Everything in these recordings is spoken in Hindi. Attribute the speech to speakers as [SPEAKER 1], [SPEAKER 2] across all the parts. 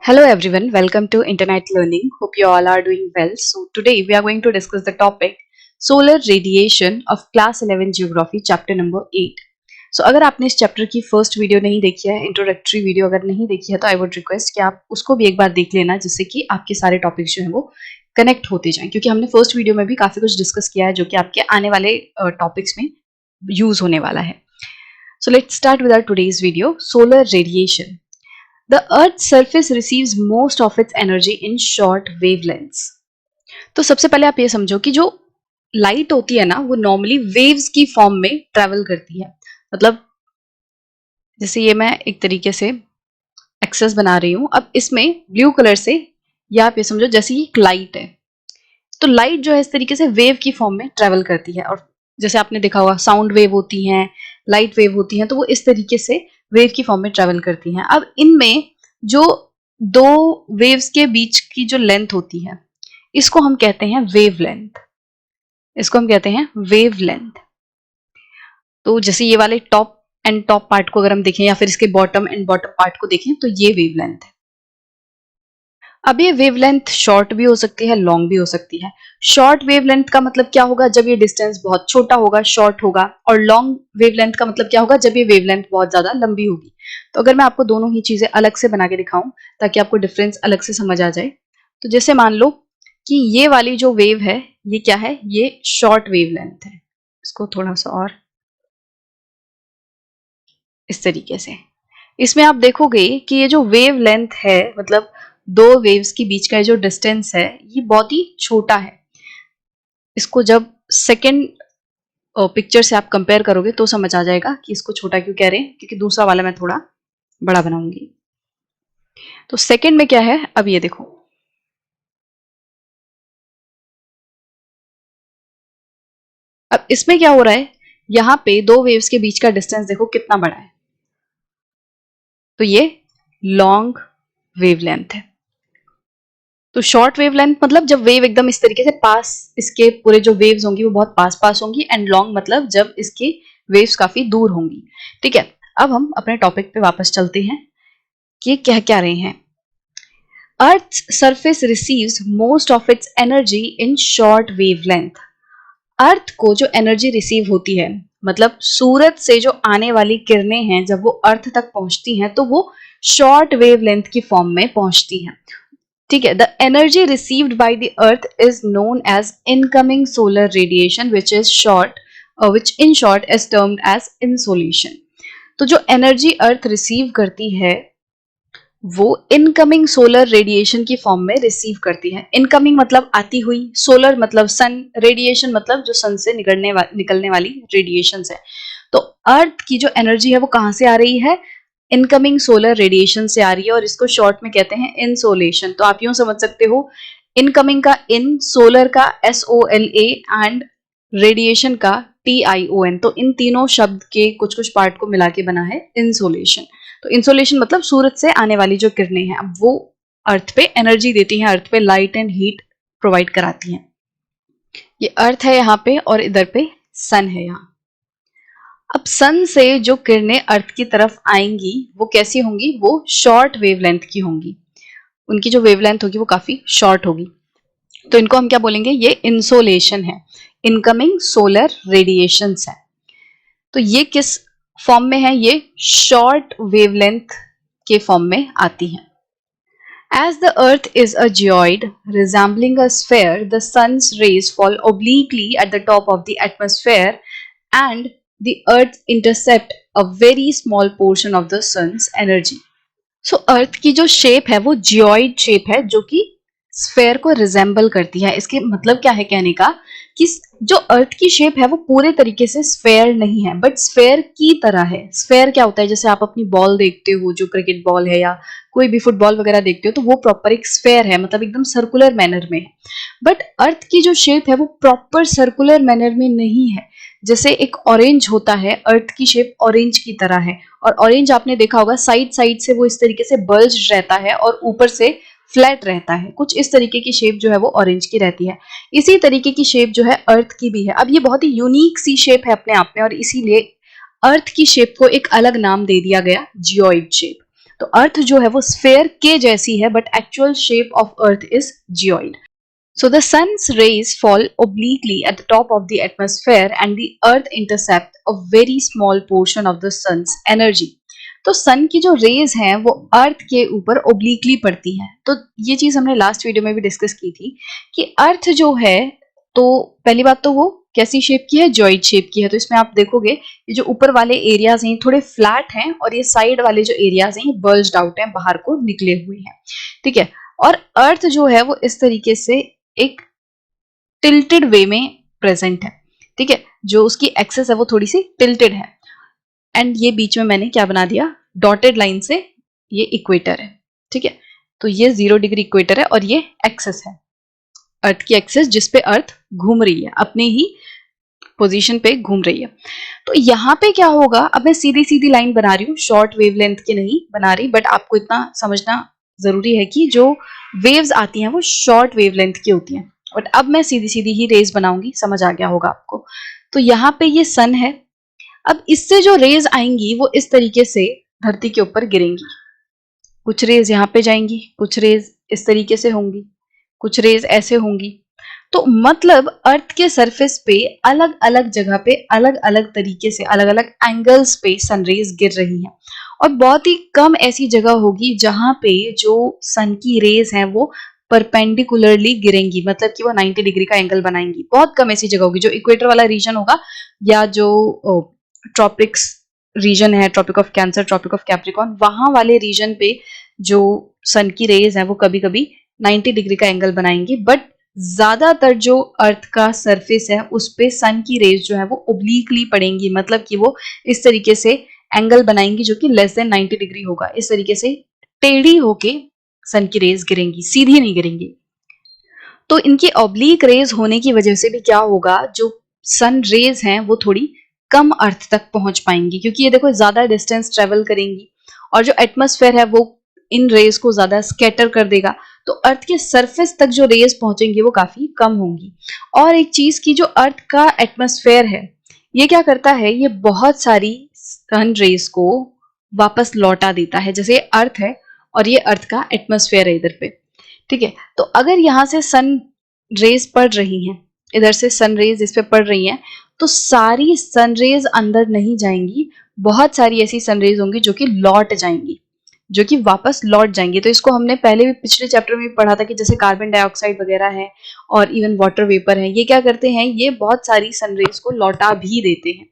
[SPEAKER 1] Hello everyone, welcome to Internet Learning. Hope you all are doing well. So today we are going to discuss the topic solar radiation of class 11 geography chapter number 8. So अगर आपने इस चैप्टर की फर्स्ट वीडियो नहीं देखी है, इंट्रोडक्टरी वीडियो अगर नहीं देखी है तो आई वुड रिक्वेस्ट कि आप उसको भी एक बार देख लेना जिससे कि आपके सारे टॉपिक जो है वो कनेक्ट होते जाएं, क्योंकि हमने फर्स्ट वीडियो में भी काफी कुछ डिस्कस किया है जो कि आपके आने वाले टॉपिक्स में यूज होने वाला है. So let's start with our today's video, solar radiation. The Earth's surface receives most of its energy in short wavelengths. तो सबसे पहले आप ये समझो कि जो लाइट होती है ना वो नॉर्मली वेव्स की फॉर्म में ट्रेवल करती है. मतलब जैसे ये मैं एक तरीके से एक्सेस बना रही हूं. अब इसमें ब्लू कलर से या आप ये समझो जैसे ये एक लाइट है, तो लाइट जो है इस तरीके से वेव की फॉर्म में ट्रेवल करती है. और जैसे आपने देखा होगा साउंड वेव होती हैं, लाइट वेव होती हैं, तो वो इस तरीके से वेव की फॉर्म में ट्रेवल करती हैं. अब इनमें जो दो वेव्स के बीच की जो लेंथ होती है इसको हम कहते हैं वेव लेंथ. इसको हम कहते हैं वेव लेंथ. तो जैसे ये वाले टॉप एंड टॉप पार्ट को अगर हम देखें या फिर इसके बॉटम एंड बॉटम पार्ट को देखें तो ये वेव लेंथ है. अब ये वेवलेंथ शॉर्ट भी हो सकती है, लॉन्ग भी हो सकती है. शॉर्ट वेवलेंथ का मतलब क्या होगा? जब ये डिस्टेंस बहुत छोटा होगा, शॉर्ट होगा. और लॉन्ग वेवलेंथ का मतलब क्या होगा? जब ये वेवलेंथ बहुत ज्यादा लंबी होगी. तो अगर मैं आपको दोनों ही चीजें अलग से बना के दिखाऊं ताकि आपको डिफरेंस अलग से समझ आ जाए, तो जैसे मान लो कि ये वाली जो वेव है ये क्या है? ये शॉर्ट वेवलेंथ है. इसको थोड़ा सा और इस तरीके से, इसमें आप देखोगे कि ये जो वेव लेंथ है, मतलब दो वेव्स के बीच का जो डिस्टेंस है ये बहुत ही छोटा है. इसको जब सेकेंड पिक्चर से आप कंपेयर करोगे तो समझ आ जाएगा कि इसको छोटा क्यों कह रहे हैं, क्योंकि दूसरा वाला मैं थोड़ा बड़ा बनाऊंगी. तो सेकेंड में क्या है? अब ये देखो, अब इसमें क्या हो रहा है? यहां पे दो वेव्स के बीच का डिस्टेंस देखो कितना बड़ा है. तो ये लॉन्ग वेवलेंथ है. तो शॉर्ट वेवलेंथ मतलब जब वेव एकदम इस तरीके से पास, इसके पूरे जो वेव्स होंगी वो बहुत पास पास होंगी. एंड लॉन्ग मतलब जब इसकी वेव्स काफी दूर होंगी. ठीक है, अब हम अपने टॉपिक पे वापस चलते हैं कि कह क्या रहे हैं. Earth surface receives most of its energy in short wavelength. Earth को जो एनर्जी रिसीव होती है, मतलब सूरज से जो आने वाली किरणें हैं, जब वो अर्थ तक पहुंचती हैं तो वो शॉर्ट वेवलेंथ की फॉर्म में पहुंचती हैं. ठीक है, the energy received by the earth is known as incoming solar radiation which in short is termed as insolation. तो जो एनर्जी अर्थ रिसीव करती है वो इनकमिंग सोलर रेडिएशन की फॉर्म में रिसीव करती है. इनकमिंग मतलब आती हुई, सोलर मतलब सन, रेडिएशन मतलब जो सन से निकलने वाली रेडिएशन है. तो अर्थ की जो एनर्जी है वो कहां से आ रही है? इनकमिंग सोलर रेडिएशन से आ रही है, और इसको शॉर्ट में कहते हैं इंसोलेशन. तो आप यूं समझ सकते हो, इनकमिंग का इन, सोलर का SOLA एंड रेडिएशन का TION. तो इन तीनों शब्द के कुछ कुछ पार्ट को मिला के बना है इंसोलेशन. तो इंसोलेशन मतलब सूरज से आने वाली जो किरणें हैं, अब वो अर्थ पे एनर्जी देती हैं, अर्थ पे लाइट एंड हीट प्रोवाइड कराती हैं. ये अर्थ है यहाँ पे और इधर पे सन है यहाँ. अब सन से जो किरणें अर्थ की तरफ आएंगी वो कैसी होंगी? वो शॉर्ट वेवलेंथ की होंगी. उनकी जो वेवलेंथ होगी वो काफी शॉर्ट होगी. तो इनको हम क्या बोलेंगे? ये इंसोलेशन है, इनकमिंग सोलर रेडिएशंस है. तो ये किस फॉर्म में है? ये शॉर्ट वेवलेंथ के फॉर्म में आती है. As the earth is a geoid resembling a sphere, the sun's rays fall obliquely at the top of the atmosphere and the earth intercept a very small portion of the sun's energy. So अर्थ की जो शेप है वो जियोइड शेप है जो कि स्फेयर को रिजेंबल करती है. इसके मतलब क्या है कहने का कि जो अर्थ की शेप है वो पूरे तरीके से स्फेयर नहीं है, बट स्फेयर की तरह है. स्फेयर क्या होता है? जैसे आप अपनी बॉल देखते हो, जो क्रिकेट बॉल है या कोई भी फुटबॉल वगैरह देखते हो, तो वो प्रॉपर एक स्फेयर है, मतलब एकदम सर्कुलर मैनर में है. बट अर्थ की जो शेप है वो प्रॉपर सर्कुलर मैनर में नहीं है. जैसे एक ऑरेंज होता है, अर्थ की शेप ऑरेंज की तरह है. और ऑरेंज आपने देखा होगा साइड साइड से वो इस तरीके से बल्ज रहता है और ऊपर से फ्लैट रहता है. कुछ इस तरीके की शेप जो है वो ऑरेंज की रहती है. इसी तरीके की शेप जो है अर्थ की भी है. अब ये बहुत ही यूनिक सी शेप है अपने आप में, और इसीलिए अर्थ की शेप को एक अलग नाम दे दिया गया, जियोइड शेप. तो अर्थ जो है वो स्फेयर के जैसी है, but actual shape of earth is geoid. So the sun's rays fall obliquely at the top of the atmosphere and the earth intercept a very small portion of the sun's energy. तो सन की जो रेज हैं वो अर्थ के ऊपर ओब्लिकली पड़ती हैं. तो ये चीज हमने लास्ट वीडियो में भी डिस्कस की थी कि अर्थ जो है, तो पहली बात तो वो कैसी शेप की है, जॉइड शेप की है. तो इसमें आप देखोगे ये जो ऊपर वाले एरियाज हैं थोड़े फ्लैट हैं और ये साइड वाले जो एरियाज हैं ये बल्ज्ड आउट हैं, बाहर को निकले हुए हैं. ठीक है. और अर्थ जो है वो इस तरीके से एक टिल्टेड वे में प्रेजेंट है. ठीक है. जो उसकी एक्सेस है वो थोड़ी सी टिल्टेड है. एंड ये बीच में मैंने क्या बना दिया, डॉटेड लाइन से ये इक्वेटर है. ठीक है. तो ये 0 डिग्री इक्वेटर है और ये एक्सेस है, अर्थ की एक्सेस, जिस पे अर्थ घूम रही है, अपने ही पोजीशन पे घूम रही है. तो यहाँ पे क्या होगा, अब मैं सीधी सीधी लाइन बना रही हूँ, शॉर्ट वेवलेंथ की नहीं बना रही, बट आपको इतना समझना जरूरी है कि जो वेव्स आती हैं वो शॉर्ट वेवलेंथ की होती हैं. बट अब मैं सीधी सीधी ही रेज बनाऊंगी, समझ आ गया होगा आपको. तो यहाँ पे ये सन है. अब इससे जो रेज आएंगी वो इस तरीके से धरती के ऊपर गिरेंगी. कुछ रेज यहाँ पे जाएंगी, कुछ रेज इस तरीके से होंगी, कुछ रेज ऐसे होंगी. तो मतलब अर्थ के सरफेस पे अलग अलग जगह पे अलग अलग तरीके से अलग अलग एंगल्स पे सनरेज गिर रही हैं. और बहुत ही कम ऐसी जगह होगी जहां पे जो सन की रेज हैं वो परपेंडिकुलरली गिरेंगी, मतलब कि वो 90 डिग्री का एंगल बनाएंगी. बहुत कम ऐसी जगह होगी. जो इक्वेटर वाला रीजन होगा या जो ट्रॉपिक्स रीजन है, tropic of Cancer, tropic of Capricorn, वहां वाले रीजन पे जो सन की रेज है वो कभी कभी 90 डिग्री का एंगल बनाएंगी. बट ज्यादातर जो अर्थ का सरफेस है उस पे सन की रेज जो है वो ओब्लिकली पड़ेंगी, मतलब कि वो इस तरीके से एंगल बनाएंगी जो कि लेस देन 90 डिग्री होगा. इस तरीके से टेढ़ी होके सन की रेज गिरेंगी, सीधी नहीं गिरेंगी. तो इनकी ऑब्लिक रेज होने की वजह से भी क्या होगा, जो सन रेज हैं वो थोड़ी कम अर्थ तक पहुंच पाएंगी, क्योंकि ये देखो ज्यादा डिस्टेंस ट्रेवल करेंगी और जो एटमॉस्फेयर है वो इन रेज को ज्यादा स्कैटर कर देगा. तो अर्थ के सरफेस तक जो रेज पहुंचेंगी वो काफी कम होंगी. और एक चीज की, जो अर्थ का एटमॉस्फेयर है ये क्या करता है, ये बहुत सारी सन रेज को वापस लौटा देता है. जैसे अर्थ है और ये अर्थ का एटमॉस्फेयर है इधर पे. ठीक है. तो अगर यहाँ से सन रेज पड़ रही हैं, इधर से सन रेज इस पे पड़ रही हैं, तो सारी सन रेज अंदर नहीं जाएंगी. बहुत सारी ऐसी सन रेज होंगी जो कि लौट जाएंगी, जो कि वापस लौट जाएंगी. तो इसको हमने पहले भी पिछले चैप्टर में पढ़ा था कि जैसे कार्बन डाइऑक्साइड वगैरह है और इवन वाटर वेपर है, ये क्या करते हैं, ये बहुत सारी सन रेज को लौटा भी देते हैं.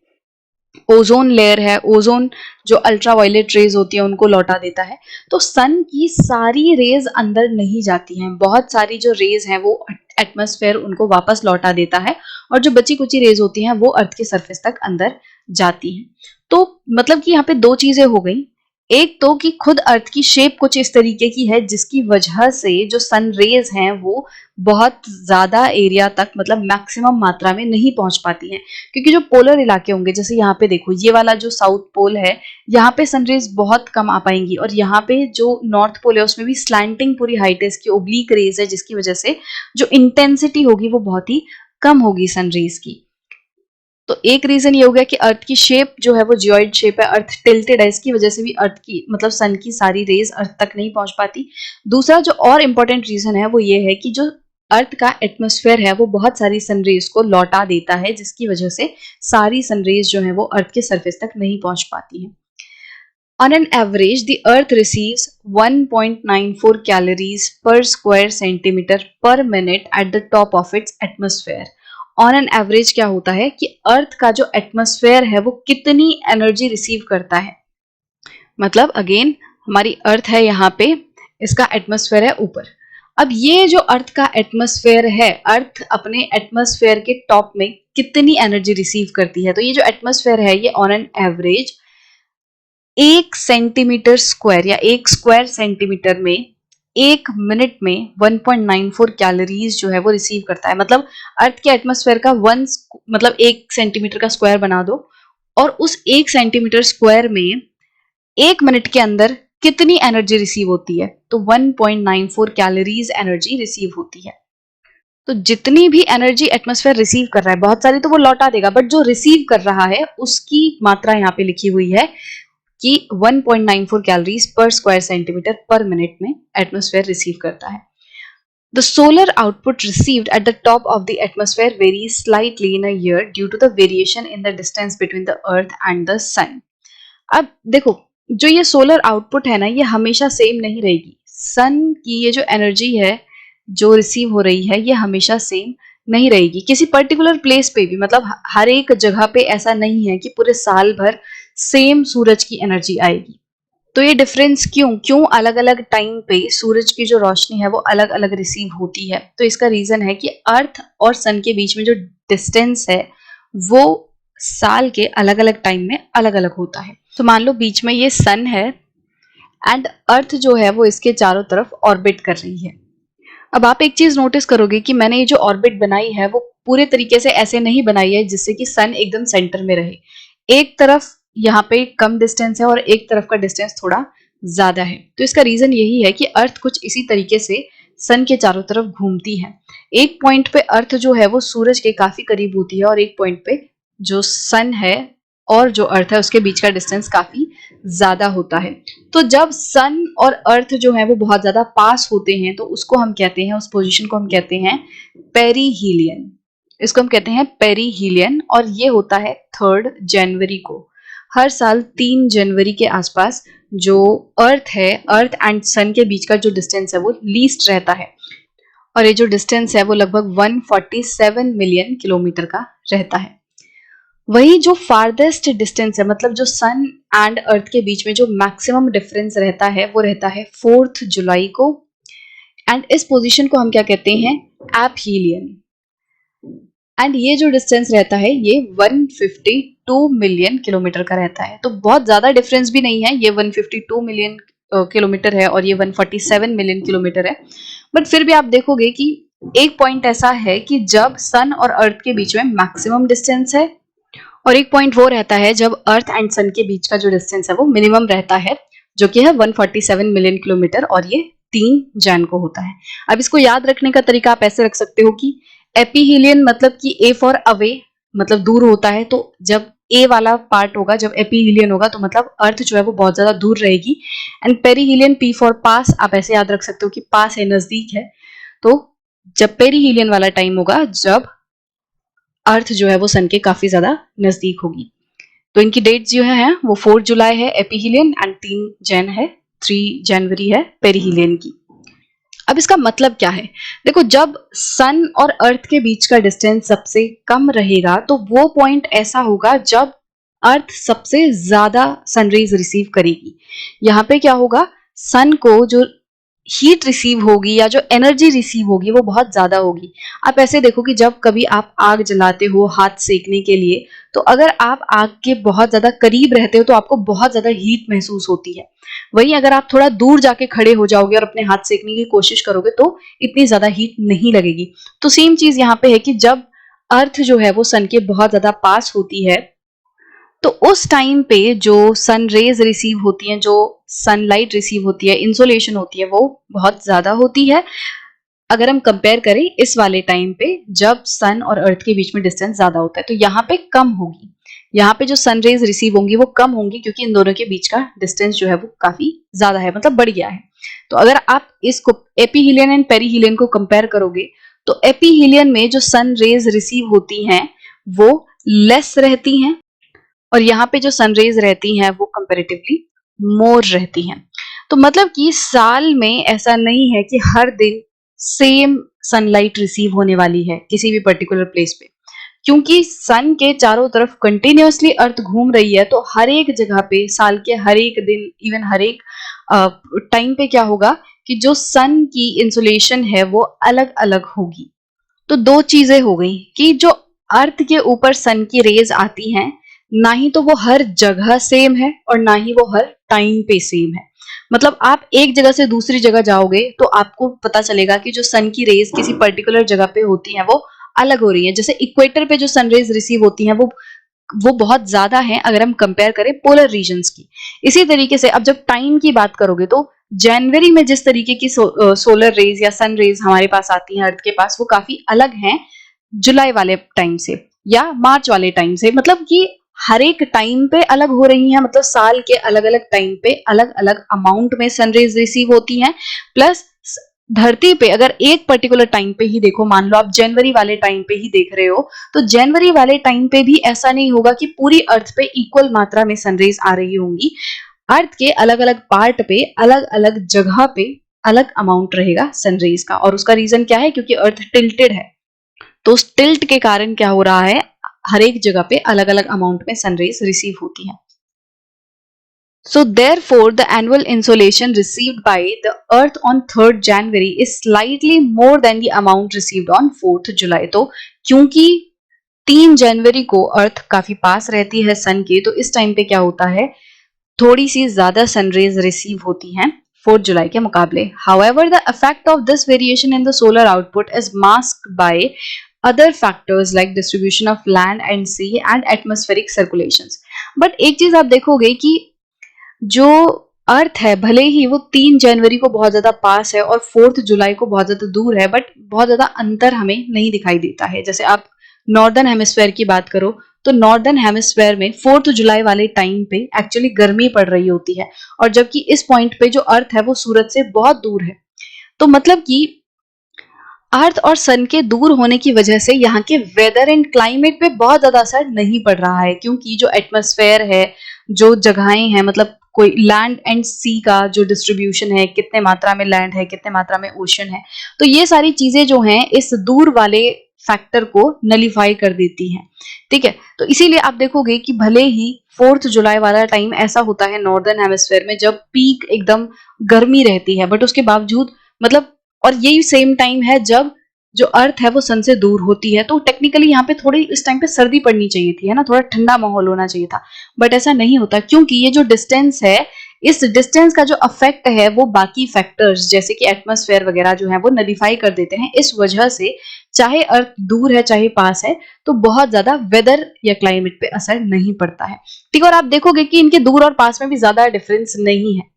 [SPEAKER 1] ओजोन लेयर है, ओजोन जो अल्ट्रावायलेट रेज होती है उनको लौटा देता है. तो सन की सारी रेज अंदर नहीं जाती हैं, बहुत सारी जो रेज हैं वो एटमॉस्फेयर उनको वापस लौटा देता है और जो बची कुची रेज होती हैं वो अर्थ के सरफेस तक अंदर जाती हैं. तो मतलब कि यहाँ पे दो चीजें हो गई. एक तो कि खुद अर्थ की शेप कुछ इस तरीके की है जिसकी वजह से जो सन रेज हैं वो बहुत ज्यादा एरिया तक, मतलब मैक्सिमम मात्रा में नहीं पहुंच पाती हैं, क्योंकि जो पोलर इलाके होंगे, जैसे यहाँ पे देखो ये वाला जो साउथ पोल है, यहाँ पे सन रेज बहुत कम आ पाएंगी. और यहाँ पे जो नॉर्थ पोल है उसमें भी स्लैंटिंग पूरी हाइट है, इसकी ओब्लिक रेज है, जिसकी वजह से जो इंटेंसिटी होगी वो बहुत ही कम होगी सन रेज की. तो एक रीजन ये हो गया कि अर्थ की शेप जो है वो जियोइड शेप है, अर्थ टिल्टेड है, इसकी वजह से भी अर्थ की, मतलब सन की सारी रेज अर्थ तक नहीं पहुंच पाती. दूसरा जो और इम्पोर्टेंट रीजन है वो ये है कि जो अर्थ का एटमॉस्फेयर है वो बहुत सारी सन रेज को लौटा देता है, जिसकी वजह से सारी सन रेज जो है वो अर्थ के सरफेस तक नहीं पहुंच पाती है. On an average, the Earth receives 1.94 calories per square centimeter per minute at the top of its atmosphere. On an average क्या होता है कि अर्थ का जो एटमॉस्फेयर है वो कितनी एनर्जी रिसीव करता है. मतलब अगेन हमारी अर्थ है यहाँ पे, इसका एटमॉस्फेयर है ऊपर. अब ये जो अर्थ का एटमॉस्फेयर है, अर्थ अपने एटमॉस्फेयर के टॉप में कितनी एनर्जी रिसीव करती है. तो ये जो एटमॉस्फेयर है ये on an average 1 centimetre square या 1 स्क्वायर सेंटीमीटर में 1 मिनट में 1.94 कैलोरीज जो है वो रिसीव करता है. मतलब अर्थ के एटमॉस्फेयर का मतलब 1 सेंटीमीटर का स्क्वायर बना दो और उस 1 सेंटीमीटर स्क्वायर में 1 मिनट के अंदर कितनी एनर्जी रिसीव होती है, तो 1.94 कैलोरीज एनर्जी रिसीव होती है. तो जितनी भी एनर्जी एटमॉस्फेयर रिसीव कर रहा है, बहुत सारी तो वो लौटा देगा, बट जो रिसीव कर रहा है उसकी मात्रा यहाँ पे लिखी हुई है कि 1.94 कैलोरीज पर स्क्वायर सेंटीमीटर पर मिनट में एटमॉस्फेयर रिसीव करता है। The solar output received at the top of the atmosphere varies slightly in a year due to the variation in the distance between the earth and the sun. अब देखो, जो ये सोलर आउटपुट है ना, ये हमेशा सेम नहीं रहेगी। सन की ये जो एनर्जी है जो रिसीव हो रही है, ये हमेशा सेम नहीं रहेगी किसी पर्टिकुलर प्लेस पे भी। मतलब हर एक जगह पे ऐसा नहीं है कि पूरे साल भर सेम सूरज की एनर्जी आएगी। तो ये डिफरेंस क्यों अलग अलग टाइम पे सूरज की जो रोशनी है वो अलग अलग रिसीव होती है? तो इसका रीजन है कि अर्थ और सन के बीच में जो डिस्टेंस है वो साल के अलग अलग टाइम में अलग अलग होता है। तो मान लो बीच में ये सन है एंड अर्थ जो है वो इसके चारों तरफ ऑर्बिट कर रही है। अब आप एक चीज नोटिस करोगे कि मैंने ये जो ऑर्बिट बनाई है वो पूरे तरीके से ऐसे नहीं बनाई है जिससे कि सन एकदम सेंटर में रहे। एक तरफ यहाँ पे कम डिस्टेंस है और एक तरफ का डिस्टेंस थोड़ा ज्यादा है। तो इसका रीजन यही है कि अर्थ कुछ इसी तरीके से सन के चारों तरफ घूमती है। एक पॉइंट पे अर्थ जो है वो सूरज के काफी करीब होती है और एक पॉइंट पे जो सन है और जो अर्थ है उसके बीच का डिस्टेंस काफी ज्यादा होता है। तो जब सन और अर्थ जो है वो बहुत ज्यादा पास होते हैं तो उसको हम कहते हैं, उस पोजीशन को हम कहते हैं पेरीहीलियन। इसको हम कहते हैं पेरीहीलियन और ये होता है 3 जनवरी को। हर साल 3 जनवरी के आसपास जो अर्थ है, अर्थ एंड सन के बीच का जो डिस्टेंस है वो लीस्ट रहता है और ये जो डिस्टेंस है वो लगभग 147 मिलियन किलोमीटर का रहता है। वही जो फारदेस्ट डिस्टेंस है, मतलब जो सन एंड अर्थ के बीच में जो मैक्सिमम डिफरेंस रहता है वो रहता है 4 जुलाई को एंड इस पोजीशन को हम क्या कहते हैं? एपहीलियन। एंड ये जो डिस्टेंस रहता है ये 152 मिलियन किलोमीटर का रहता है। तो बहुत ज्यादा डिफरेंस भी नहीं है, ये 152 मिलियन किलोमीटर है और ये 147 मिलियन किलोमीटर है। बट फिर भी आप देखोगे कि एक पॉइंट ऐसा है कि जब सन और अर्थ के बीच में मैक्सिमम डिस्टेंस है और एक पॉइंट वो रहता है जब अर्थ एंड सन के बीच का जो डिस्टेंस है वो मिनिमम रहता है, जो कि है 147 मिलियन किलोमीटर और ये 3 जन को होता है। अब इसको याद रखने का तरीका आप ऐसे रख सकते हो कि एपीहीलियन मतलब कि ए फॉर अवे, मतलब दूर होता है। तो जब ए वाला पार्ट होगा, जब एपीहीलियन होगा तो मतलब अर्थ जो है वो बहुत ज्यादा दूर रहेगी। एंड पेरीहीलियन पी फॉर पास, आप ऐसे याद रख सकते हो कि पास है, नजदीक है। तो जब पेरीहीलियन वाला टाइम होगा जब अर्थ जो है वो सन के काफी ज्यादा नजदीक होगी। तो इनकी डेट्स जो है वो 4 जुलाई है एपीहीलियन एंड 3 जन है, 3 जनवरी है पेरीहीलियन की। अब इसका मतलब क्या है? देखो, जब सन और अर्थ के बीच का डिस्टेंस सबसे कम रहेगा तो वो पॉइंट ऐसा होगा जब अर्थ सबसे ज्यादा सनरेज रिसीव करेगी। यहाँ पे क्या होगा, सन को जो हीट रिसीव होगी या जो एनर्जी रिसीव होगी वो बहुत ज्यादा होगी। आप ऐसे देखो कि जब कभी आप आग जलाते हो हाथ सेकने के लिए, तो अगर आप आग के बहुत ज्यादा करीब रहते हो तो आपको बहुत ज्यादा हीट महसूस होती है। वहीं अगर आप थोड़ा दूर जाके खड़े हो जाओगे और अपने हाथ सेकने की कोशिश करोगे तो इतनी ज्यादा हीट नहीं लगेगी। तो सेम चीज यहाँ पे है कि जब अर्थ जो है वो सन के बहुत ज्यादा पास होती है तो उस टाइम पे जो सन रेज रिसीव होती हैं, जो सनलाइट रिसीव होती है, इंसोलेशन होती है, वो बहुत ज्यादा होती है अगर हम कंपेयर करें इस वाले टाइम पे जब सन और अर्थ के बीच में डिस्टेंस ज्यादा होता है। तो यहाँ पे कम होगी, यहाँ पे जो सन रेज रिसीव होंगी वो कम होंगी क्योंकि इन दोनों के बीच का डिस्टेंस जो है वो काफी ज्यादा है, मतलब बढ़ गया है। तो अगर आप इसको एपीहीलियन एंड पेरीहीलियन को कंपेयर करोगे तो एपीहीलियन में जो सन रेज रिसीव होती हैं वो लेस रहती हैं और यहाँ पे जो सनरेज रहती हैं वो कंपैरेटिवली मोर रहती हैं। तो मतलब कि साल में ऐसा नहीं है कि हर दिन सेम सनलाइट रिसीव होने वाली है किसी भी पर्टिकुलर प्लेस पे, क्योंकि सन के चारों तरफ कंटिन्यूअसली अर्थ घूम रही है। तो हर एक जगह पे साल के हर एक दिन, इवन हर एक टाइम पे क्या होगा कि जो सन की इंसुलेशन है वो अलग अलग होगी। तो दो चीजें हो गई कि जो अर्थ के ऊपर सन की रेज आती हैं, ना ही तो वो हर जगह सेम है और ना ही वो हर टाइम पे सेम है। मतलब आप एक जगह से दूसरी जगह जाओगे तो आपको पता चलेगा कि जो सन की रेज किसी पर्टिकुलर जगह पे होती हैं वो अलग हो रही है। जैसे इक्वेटर पे जो सन रेज रिसीव होती हैं वो बहुत ज्यादा है अगर हम कंपेयर करें पोलर रीजन्स की। इसी तरीके से अब जब टाइम की बात करोगे तो जनवरी में जिस तरीके की सोलर रेज या सन रेज हमारे पास आती हैं अर्थ के पास, वो काफी अलग हैं जुलाई वाले टाइम से या मार्च वाले टाइम से। मतलब कि हर एक टाइम पे अलग हो रही हैं, मतलब साल के अलग अलग टाइम पे अलग अलग अमाउंट में सनरेज रिसीव होती हैं। प्लस धरती पे अगर एक पर्टिकुलर टाइम पे ही देखो, मान लो आप जनवरी वाले टाइम पे ही देख रहे हो, तो जनवरी वाले टाइम पे भी ऐसा नहीं होगा कि पूरी अर्थ पे इक्वल मात्रा में सनरेज आ रही होंगी। अर्थ के अलग अलग पार्ट पे अलग अलग जगह पे अलग अमाउंट रहेगा सनरेज का। और उसका रीजन क्या है? क्योंकि अर्थ टिल्टेड है, तो उस टिल्ट के कारण क्या हो रहा है, हर एक जगह पे अलग अलग अमाउंट में सनरेज रिसीव होती है। So therefore, the annual insolation received by the Earth on 3rd January is slightly more than the amount received on 4th July. तो क्योंकि 3 जनवरी को अर्थ काफी पास रहती है सन के, तो इस टाइम पे क्या होता है, थोड़ी सी ज्यादा सनरेज रिसीव होती हैं 4th जुलाई के मुकाबले। However, the effect of this variation in the solar output is masked by other factors like distribution of land and sea and atmospheric circulations. But एक चीज आप देखोगे कि जो अर्थ है, भले ही वो 3 जनवरी को बहुत ज्यादा पास है और 4th जुलाई को बहुत ज्यादा दूर है, बट बहुत ज्यादा अंतर हमें नहीं दिखाई देता है। जैसे आप नॉर्दर्न हेमिस्फेयर की बात करो, तो नॉर्दर्न हेमिस्फेयर में 4th जुलाई वाले टाइम पे एक्चुअली गर्मी पड़ रही होती है, और जबकि इस पॉइंट पे जो अर्थ है वो सूरज से बहुत दूर है। तो मतलब कि अर्थ और सन के दूर होने की वजह से यहाँ के वेदर एंड क्लाइमेट पे बहुत ज्यादा असर नहीं पड़ रहा है, क्योंकि जो एटमॉस्फेयर है, जो जगहें हैं, मतलब कोई लैंड एंड सी का जो डिस्ट्रीब्यूशन है, कितने मात्रा में लैंड है, कितने मात्रा में ओशन है, तो ये सारी चीजें जो हैं इस दूर वाले फैक्टर को नलीफाई कर देती हैं। ठीक है, तो इसीलिए आप देखोगे कि भले ही 4th जुलाई वाला टाइम ऐसा होता है नॉर्दर्न हेमिस्फेयर में जब पीक एकदम गर्मी रहती है, बट उसके बावजूद मतलब, और यही सेम टाइम है जब जो अर्थ है वो सन से दूर होती है, तो टेक्निकली यहाँ पे थोड़ी इस टाइम पे सर्दी पड़नी चाहिए थी, है ना, थोड़ा ठंडा माहौल होना चाहिए था, बट ऐसा नहीं होता, क्योंकि ये जो डिस्टेंस है, इस डिस्टेंस का जो अफेक्ट है वो बाकी फैक्टर्स जैसे कि एटमॉस्फेयर वगैरह जो है वो नलीफाई कर देते हैं। इस वजह से चाहे अर्थ दूर है चाहे पास है, तो बहुत ज्यादा वेदर या क्लाइमेट पे असर नहीं पड़ता है। ठीक है, और आप देखोगे कि इनके दूर और पास में भी ज्यादा डिफरेंस नहीं है,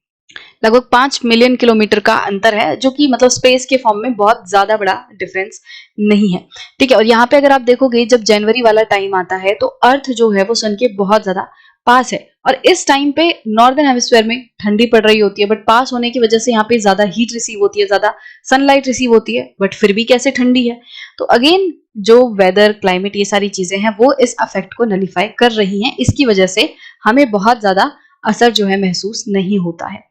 [SPEAKER 1] लगभग 5 मिलियन किलोमीटर का अंतर है, जो कि मतलब स्पेस के फॉर्म में बहुत ज्यादा बड़ा डिफरेंस नहीं है। ठीक है, और यहाँ पे अगर आप देखोगे जब जनवरी वाला टाइम आता है तो अर्थ जो है वो सन के बहुत ज्यादा पास है, और इस टाइम पे नॉर्दर्न हेमिस्फीयर में ठंडी पड़ रही होती है, बट पास होने की वजह से यहाँ पे ज्यादा हीट रिसीव होती है, ज्यादा सनलाइट रिसीव होती है, बट फिर भी कैसे ठंडी है। तो अगेन जो वेदर क्लाइमेट ये सारी चीजें हैं वो इस अफेक्ट को नलीफाई कर रही हैं, इसकी वजह से हमें बहुत ज्यादा असर जो है महसूस नहीं होता है।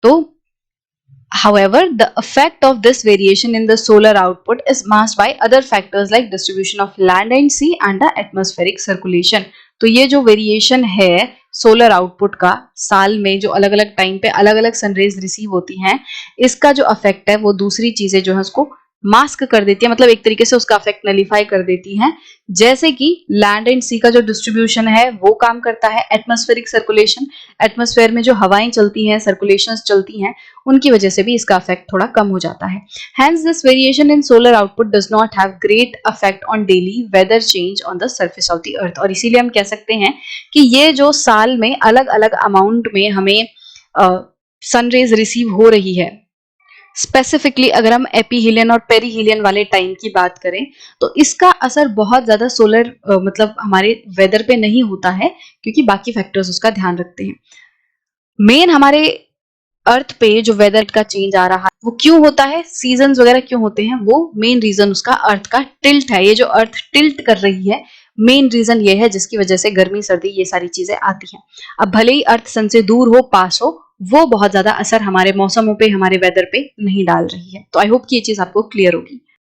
[SPEAKER 1] तो however, the effect of this variation in the solar output is masked by other factors like distribution of land and sea and the atmospheric circulation. तो ये जो वेरिएशन है सोलर आउटपुट का, साल में जो अलग अलग टाइम पे अलग अलग सनरेज रिसीव होती हैं, इसका जो अफेक्ट है वो दूसरी चीजें जो है उसको मास्क कर देती है, मतलब एक तरीके से उसका अफेक्ट नलीफाई कर देती हैं। जैसे कि लैंड एंड सी का जो डिस्ट्रीब्यूशन है वो काम करता है, एटमॉस्फेरिक सर्कुलेशन, एटमॉस्फेयर में जो हवाएं चलती हैं, सर्कुलेशंस चलती हैं, उनकी वजह से भी इसका अफेक्ट थोड़ा कम हो जाता है। Hence, this variation in solar output does not have great effect on daily weather change on the surface of the earth. और इसीलिए हम कह सकते हैं कि ये जो साल में अलग अलग अमाउंट में हमें सनरेज रिसीव हो रही है, स्पेसिफिकली अगर हम एपीहीलियन और पेरीहीलियन वाले टाइम की बात करें, तो इसका असर बहुत ज्यादा सोलर मतलब हमारे वेदर पे नहीं होता है, क्योंकि बाकी फैक्टर्स उसका ध्यान रखते हैं। मेन हमारे अर्थ पे जो वेदर का चेंज आ रहा है वो क्यों होता है, सीजन्स वगैरह क्यों होते हैं, वो मेन रीजन उसका अर्थ का टिल्ट है। ये जो अर्थ टिल्ट कर रही है, मेन रीजन ये है जिसकी वजह से गर्मी सर्दी ये सारी चीजें आती हैं। अब भले ही अर्थ सन से दूर हो पास हो, वो बहुत ज्यादा असर हमारे मौसमों पे, हमारे वेदर पे नहीं डाल रही है। तो आई होप कि ये चीज आपको क्लियर होगी।